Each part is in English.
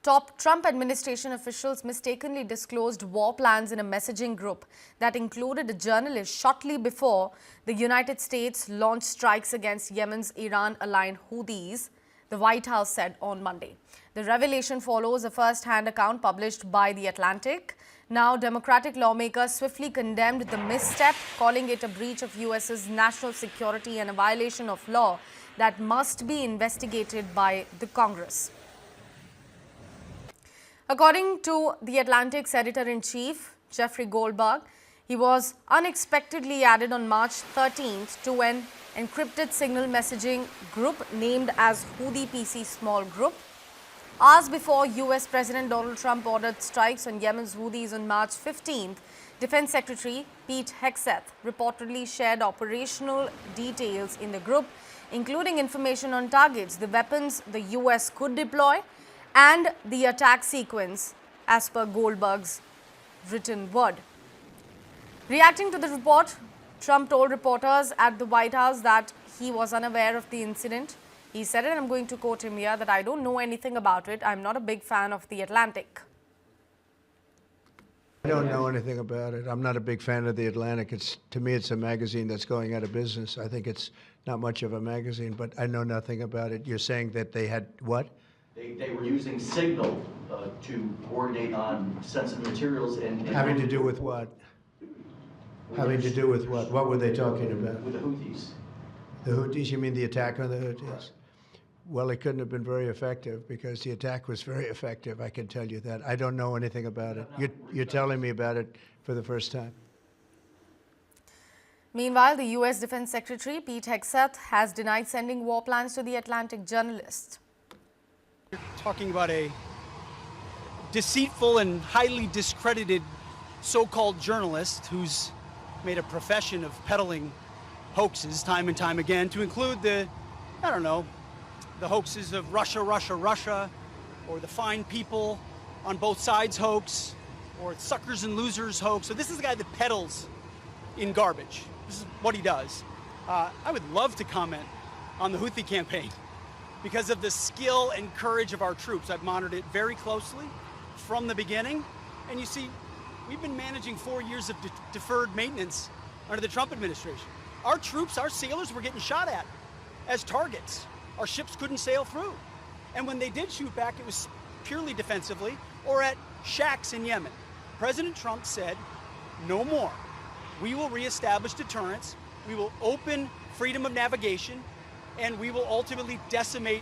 Top Trump administration officials mistakenly disclosed war plans in a messaging group that included a journalist shortly before the United States launched strikes against Yemen's Iran-aligned Houthis, the White House said on Monday. The revelation follows a first-hand account published by The Atlantic. Now, Democratic lawmakers swiftly condemned the misstep, calling it a breach of U.S.'s national security and a violation of law that must be investigated by the Congress. According to The Atlantic's editor-in-chief, Jeffrey Goldberg, he was unexpectedly added on March 13th to an encrypted signal messaging group named as Houthi PC Small Group. Hours before U.S. President Donald Trump ordered strikes on Yemen's Houthis on March 15th, Defense Secretary Pete Hegseth reportedly shared operational details in the group, including information on targets, the weapons the U.S. could deploy, and the attack sequence, as per Goldberg's written word. Reacting to the report, Trump told reporters at the White House that he was unaware of the incident. He said, and I'm going to quote him here, that I don't know anything about it. I'm not a big fan of The Atlantic. I don't know anything about it. I'm not a big fan of The Atlantic. To me, it's a magazine that's going out of business. I think it's not much of a magazine, but I know nothing about it. You're saying that they had what? They were using Signal to coordinate on sensitive materials and having to do with what? Having to do with what? What were they talking about? With the Houthis. The Houthis? You mean the attack on the Houthis? Right. Well, it couldn't have been very effective because the attack was very effective. I can tell you that. I don't know anything about it. You're telling me about it for the first time. Meanwhile, the U.S. Defense Secretary Pete Hegseth has denied sending war plans to the Atlantic journalist. You're talking about a deceitful and highly discredited so-called journalist who's made a profession of peddling hoaxes time and time again, to include the hoaxes of Russia, Russia, Russia, or the fine people on both sides hoax, or suckers and losers hoax. So this is the guy that peddles in garbage. This is what he does. I would love to comment on the Houthi campaign because of the skill and courage of our troops. I've monitored it very closely from the beginning. And you see, we've been managing 4 years of deferred maintenance under the Trump administration. Our troops, our sailors were getting shot at as targets. Our ships couldn't sail through. And when they did shoot back, it was purely defensively or at shacks in Yemen. President Trump said, no more. We will reestablish deterrence. We will open freedom of navigation, and we will ultimately decimate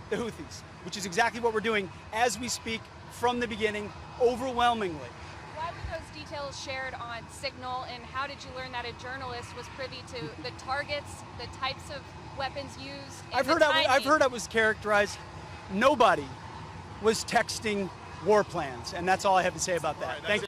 the Houthis, which is exactly what we're doing as we speak from the beginning, overwhelmingly. Why were those details shared on Signal, and how did you learn that a journalist was privy to the targets, the types of weapons used? I've heard I was characterized. Nobody was texting war plans, and that's all I have to say about that. Thank you.